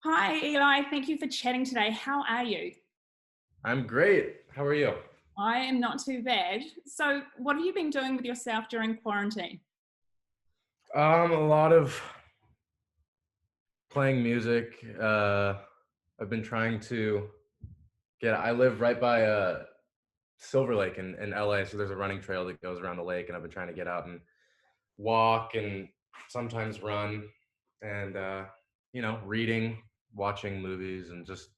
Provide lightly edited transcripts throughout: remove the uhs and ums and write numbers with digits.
Hi, Eli. Thank you for chatting today. How are you? I'm great. How are you? I am not too bad. So, what have you been doing with yourself during quarantine? A lot of playing music. I've been trying to I live right by Silver Lake in LA, so there's a running trail that goes around the lake, and I've been trying to get out and walk and sometimes run and reading, watching movies, and just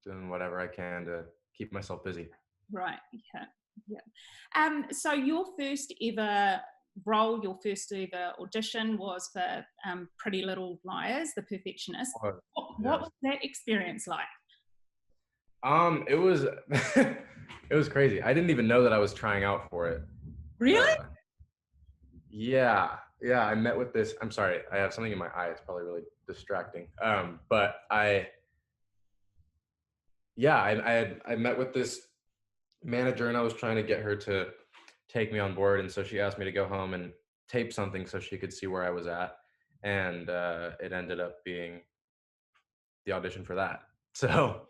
doing whatever I can to keep myself busy. Right. Yeah. Yeah. So your first ever role, your first ever audition was for Pretty Little Liars, The Perfectionist. Oh, What yes. was that experience like? It was it was crazy. I didn't even know that I was trying out for it. Really? Uh, yeah. I met with this. I'm sorry, I have something in my eye. It's probably really distracting. But I met with this manager, and I was trying to get her to take me on board, and so she asked me to go home and tape something so she could see where I was at, and it ended up being the audition for that. So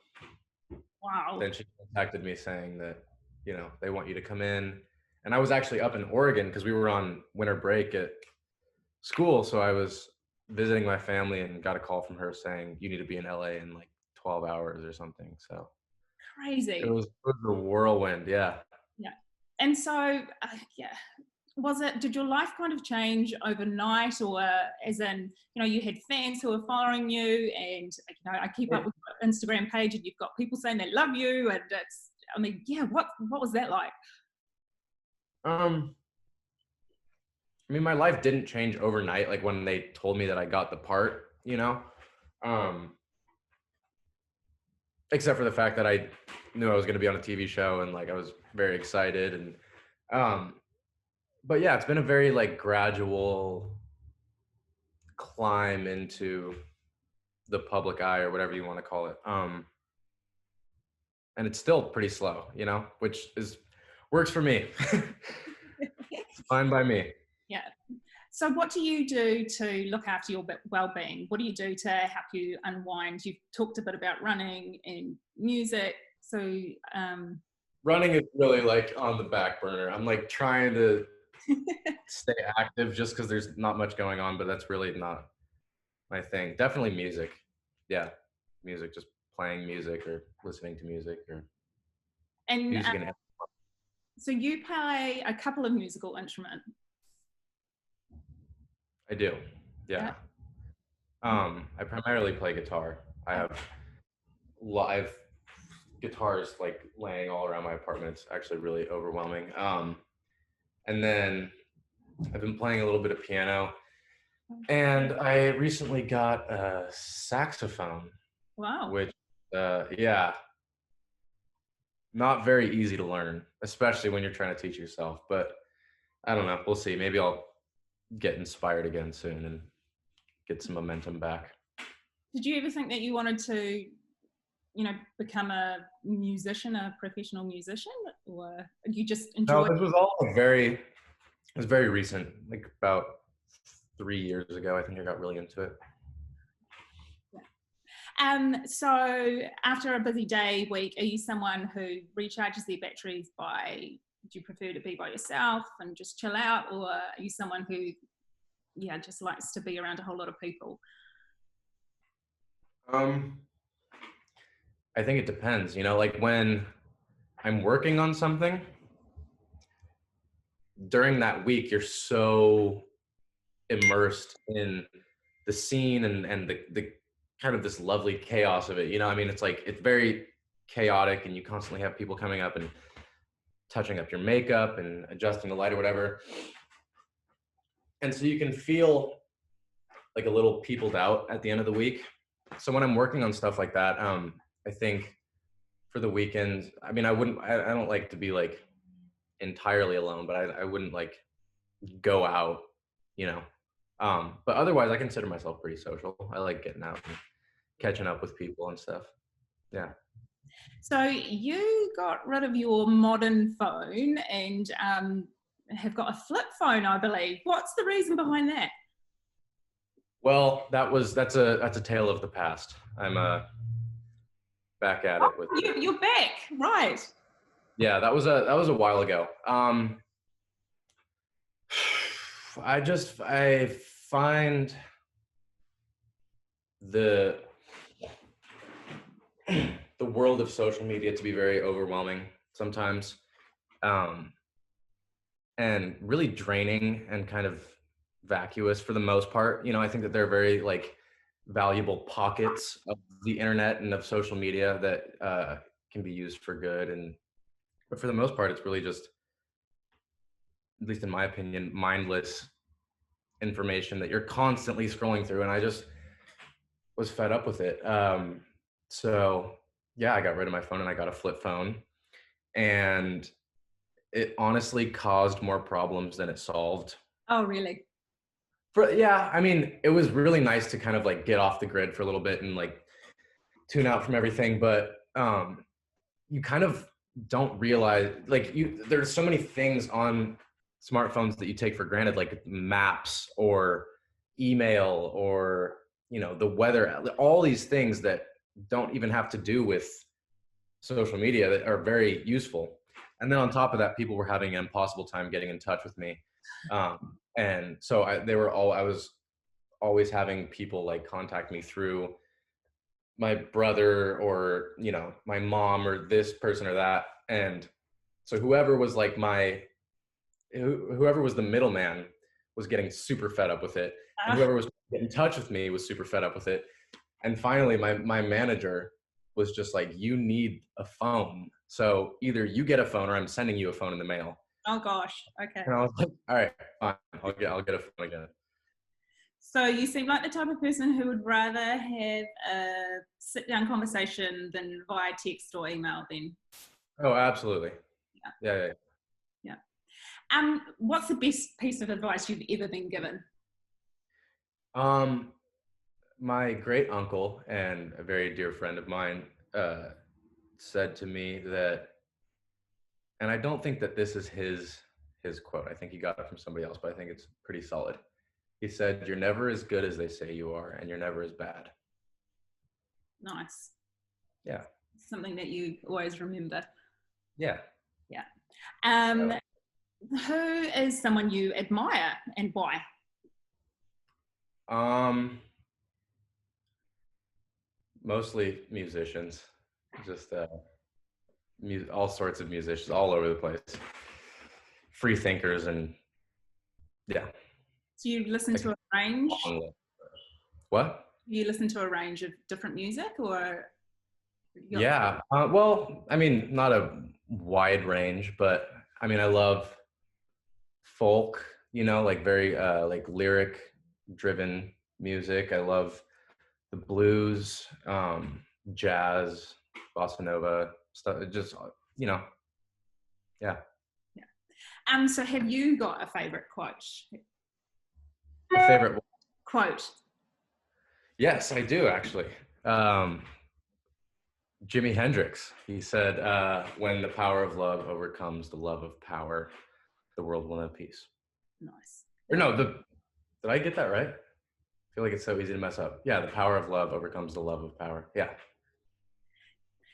Wow. then she contacted me saying that, they want you to come in. And I was actually up in Oregon because we were on winter break at school. So I was visiting my family and got a call from her saying, you need to be in LA in like 12 hours or something. So Crazy. it was a whirlwind. Yeah. Yeah. And so, yeah, did your life kind of change overnight, or as in, you had fans who were following you, and I keep up with your Instagram page, and you've got people saying they love you, and yeah, what was that like? Um, I mean, my life didn't change overnight. Like when they told me that I got the part, um, except for the fact that I knew I was going to be on a TV show, and like I was very excited. Um, but yeah, it's been a very like gradual climb into the public eye or whatever you want to call it. And it's still pretty slow, which is works for me. It's fine by me. Yeah. So what do you do to look after your well-being? What do you do to help you unwind? You've talked a bit about running and music. So Running is really like on the back burner. I'm like trying to stay active just because there's not much going on, but that's really not my thing. Definitely music. Yeah, music, just playing music or listening to music or and music and so you play a couple of musical instruments. I do. Yeah. Yeah. I primarily play guitar. I have live guitars like laying all around my apartment. It's actually really overwhelming. And then I've been playing a little bit of piano, and I recently got a saxophone, Wow. which, yeah, not very easy to learn, especially when you're trying to teach yourself. But I don't know. We'll see. Maybe I'll get inspired again soon and get some momentum back. Did you ever think that you wanted to, become a musician, a professional musician, or you just No, enjoy? this was all it was very recent, like about 3 years ago. I think I got really into it. So after a busy day, week, are you someone who recharges their batteries by, do you prefer to be by yourself and just chill out? Or are you someone who, yeah, just likes to be around a whole lot of people? Um, I think it depends, like when I'm working on something during that week, you're so immersed in the scene and the kind of this lovely chaos of it. I mean, it's like it's very chaotic, and you constantly have people coming up and touching up your makeup and adjusting the light or whatever. And so you can feel like a little peopled out at the end of the week. So when I'm working on stuff like that, I think for the weekend, I mean, I don't like to be like entirely alone, but I wouldn't like go out, you know. But otherwise, I consider myself pretty social. I like getting out and catching up with people and stuff. Yeah. So you got rid of your modern phone and have got a flip phone, I believe. What's the reason behind that? Well, that's a tale of the past. I'm back at Oh, it with you're back, right? yeah, that was a while ago. I find the the world of social media to be very overwhelming sometimes, um, and really draining and kind of vacuous for the most part. You know, I think that they're very like valuable pockets of the internet and of social media that can be used for good, and but for the most part, it's really just, at least in my opinion, mindless information that you're constantly scrolling through. And I just was fed up with it. So yeah, I got rid of my phone and I got a flip phone, and it honestly caused more problems than it solved. Oh, really? Yeah, I mean, it was really nice to kind of like get off the grid for a little bit and like tune out from everything, but you kind of don't realize, like, there's so many things on smartphones that you take for granted, like maps or email or, you know, the weather, all these things that don't even have to do with social media that are very useful. And then on top of that, people were having an impossible time getting in touch with me. And so I was always having people like contact me through my brother or, you know, my mom or this person or that. And so whoever was like whoever was the middleman was getting super fed up with it. And Ah, whoever was getting in touch with me was super fed up with it. And finally, my manager was just like, you need a phone. So either you get a phone or I'm sending you a phone in the mail. oh gosh. Okay. And I was like, all right, fine. I'll get a phone again. So you seem like the type of person who would rather have a sit-down conversation than via text or email then. Oh, absolutely. Yeah. Yeah, yeah. Yeah. What's the best piece of advice you've ever been given? Um, my great uncle and a very dear friend of mine said to me that, and I don't think that this is his quote. I think he got it from somebody else, but I think it's pretty solid. He said, "You're never as good as they say you are, and you're never as bad." Nice. Yeah. Something that you always remember. Yeah. Yeah. Um, So, who is someone you admire and why? um, mostly musicians, just all sorts of musicians all over the place, free thinkers, and yeah. Do you listen Like, to a range? what? Do you listen to a range of different music or you got, Yeah. Well, I mean, not a wide range, but I mean, I love folk, you know, like very like lyric driven music. I love the blues, jazz, bossa nova stuff. Just, you know, yeah. yeah. So have you got a favorite quote? A favorite. Quote. Yes, I do actually. Um, Jimi Hendrix. He said, "When the power of love overcomes the love of power, the world will know peace." Nice. Or Yeah. no, did I get that right? I feel like it's so easy to mess up. Yeah, the power of love overcomes the love of power. Yeah.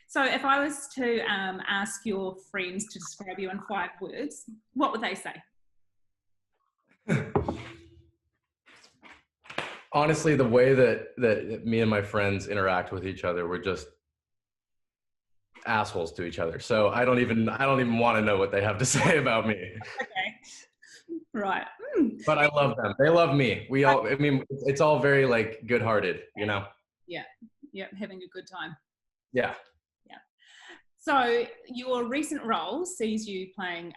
So if I was to ask your friends to describe you in 5 words, what would they say? Honestly, the way that me and my friends interact with each other, we're just assholes to each other. So I don't even want to know what they have to say about me. Okay. Right. But I love them. They love me. I mean, it's all very like good-hearted, you know? Yeah. Yeah. Having a good time. Yeah. Yeah. So your recent role sees you playing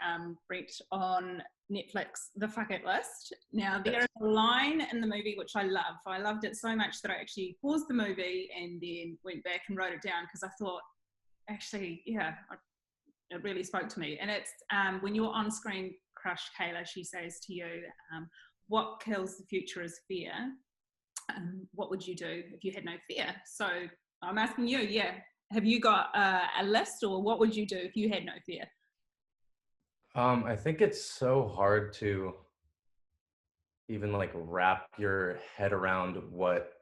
Brent on Netflix, The kItlist. Now there is a line in the movie which I love. I loved it so much that I actually paused the movie and then went back and wrote it down because I thought, actually, yeah, it really spoke to me. And it's when your on-screen crush Kayla, she says to you, "What kills the future is fear. What would you do if you had no fear?" So I'm asking you, yeah, have you got a list, or what would you do if you had no fear? I think it's so hard even like wrap your head around what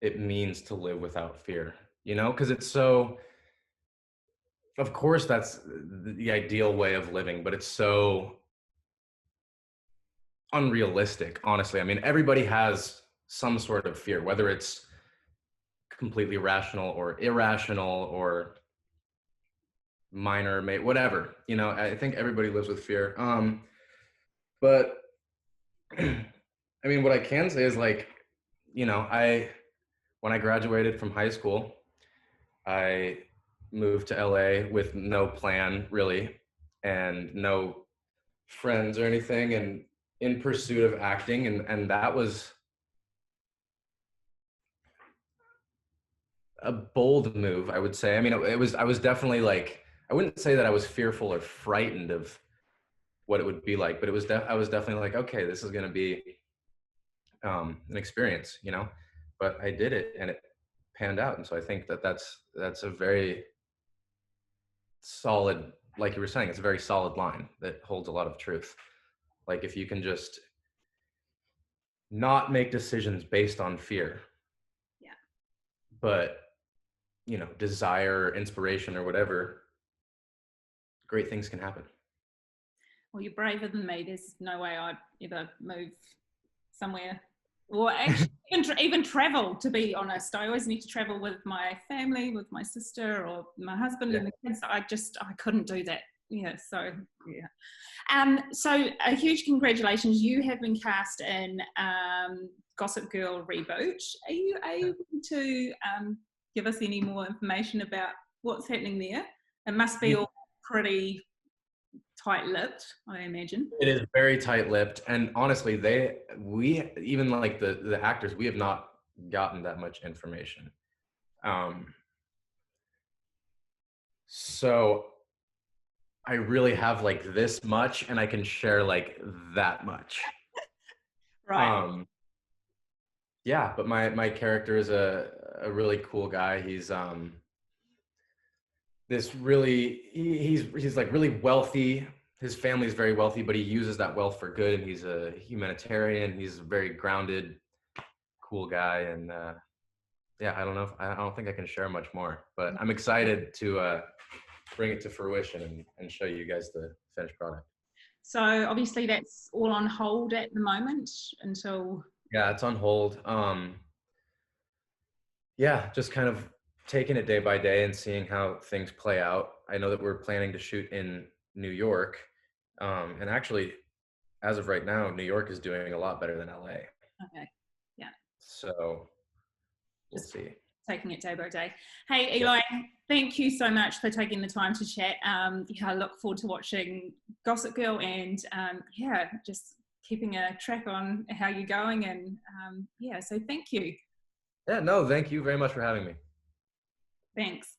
it means to live without fear, you know, because it's so, of course that's the ideal way of living, but it's so unrealistic, honestly. I mean, everybody has some sort of fear, whether it's completely rational or irrational or minor, whatever, you know. I think everybody lives with fear. But I mean, what I can say is, like, you know, when I graduated from high school, I moved to LA with no plan really and no friends or anything, and in pursuit of acting, and that was a bold move, I would say. I mean, it was, I was definitely like, I wouldn't say that I was fearful or frightened of what it would be like, but it was I was definitely like, okay, this is going to be an experience, you know. But I did it and it panned out, and so I think that that's a very solid, like you were saying, it's a very solid line that holds a lot of truth. Like, if you can just not make decisions based on fear, Yeah. but, you know, desire, inspiration, or whatever, great things can happen. Well, you're braver than me. There's no way I'd ever move somewhere, or actually even travel, to be honest. I always need to travel with my family, with my sister or my husband and the kids. I couldn't do that. Yeah, so yeah. So a huge congratulations. You have been cast in Gossip Girl reboot. Are you able to give us any more information about what's happening there? It must be all pretty tight-lipped, I imagine. It is very tight-lipped, and honestly, we even like the actors, we have not gotten that much information. So I really have like this much, and I can share like that much. Right. Yeah, but my character is a really cool guy. He's this really, he's like really wealthy. His family is very wealthy, but he uses that wealth for good, and he's a humanitarian. He's a very grounded, cool guy, and yeah, I don't think I can share much more, but I'm excited to bring it to fruition and show you guys the finished product. So obviously that's all on hold at the moment until... Yeah, it's on hold. Yeah, just kind of taking it day by day and seeing how things play out. I know that we're planning to shoot in New York, and actually, as of right now, New York is doing a lot better than LA. Okay. Yeah. So we'll Just see. taking it day by day. Hey, Eli, thank you so much for taking the time to chat. Yeah, I look forward to watching Gossip Girl, and yeah, just keeping a track on how you're going. And yeah, so thank you. Yeah, no, thank you very much for having me. Thanks.